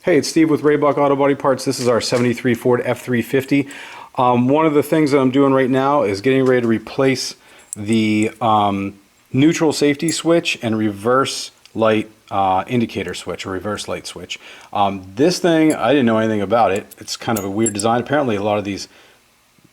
Hey, it's Steve with Raybuck Auto Body Parts. This is our 73 Ford F350. One of the things that I'm doing right now is getting ready to replace the neutral safety switch and reverse light indicator switch, or reverse light switch. This thing, I didn't know anything about it. It's kind of a weird design. Apparently a lot of these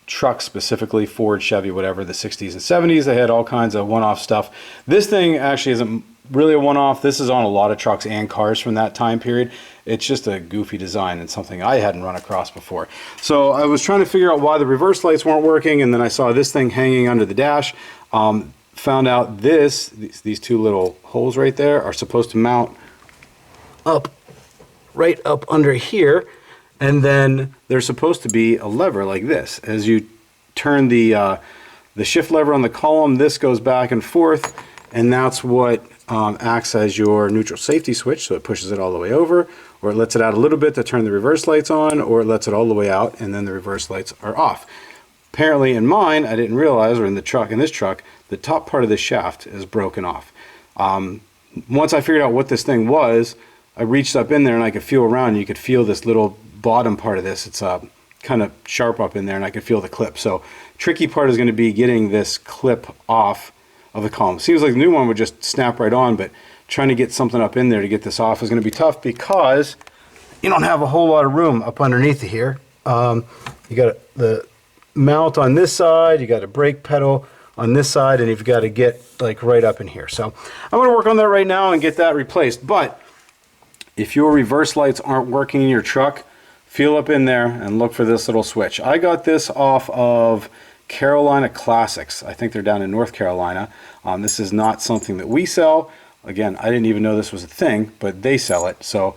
trucks, specifically Ford, Chevy, whatever, the 60s and 70s, they had all kinds of one-off stuff. This thing actually isn't really a one-off. This is on a lot of trucks and cars from that time period. It's just a goofy design and something I hadn't run across before. So I was trying to figure out why the reverse lights weren't working, and then I saw this thing hanging under the dash. Found out these two little holes right there are supposed to mount up, right up under here, and then there's supposed to be a lever like this. As you turn the shift lever on the column, this goes back and forth, and that's what acts as your neutral safety switch. So it pushes it all the way over, or it lets it out a little bit to turn the reverse lights on, or it lets it all the way out and then the reverse lights are off. Apparently in mine, I didn't realize, or in this truck, the top part of the shaft is broken off. Once I figured out what this thing was, I reached up in there and I could feel around, and you could feel this little bottom part of this. It's kind of sharp up in there, and I could feel the clip. So tricky part is going to be getting this clip off of the column. Seems like the new one would just snap right on, but trying to get something up in there to get this off is going to be tough because you don't have a whole lot of room up underneath here. You got the mount on this side, you got a brake pedal on this side, and you've got to get like right up in here. So I'm going to work on that right now and get that replaced. But if your reverse lights aren't working in your truck, feel up in there and look for this little switch. I got this off of Carolina Classics. I think they're down in North Carolina. This is not something that we sell. Again, I didn't even know this was a thing, but they sell it. So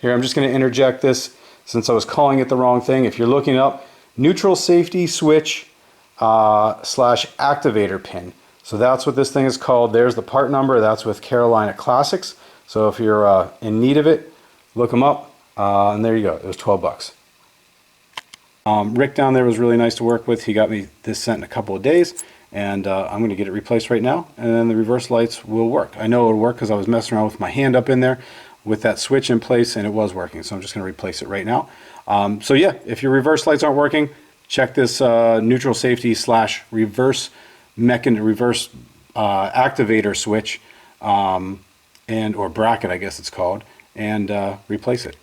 here, I'm just going to interject this since I was calling it the wrong thing. If you're looking up, neutral safety switch slash activator pin. So that's what this thing is called. There's the part number. That's with Carolina Classics. So if you're in need of it, look them up. And there you go. It was 12 bucks. Rick down there was really nice to work with. He got me this sent in a couple of days, and I'm going to get it replaced right now, and then the reverse lights will work. I know it'll work because I was messing around with my hand up in there with that switch in place, and it was working, so I'm just going to replace it right now. So yeah, if your reverse lights aren't working, check this neutral safety slash reverse activator switch, or bracket, I guess it's called, and replace it.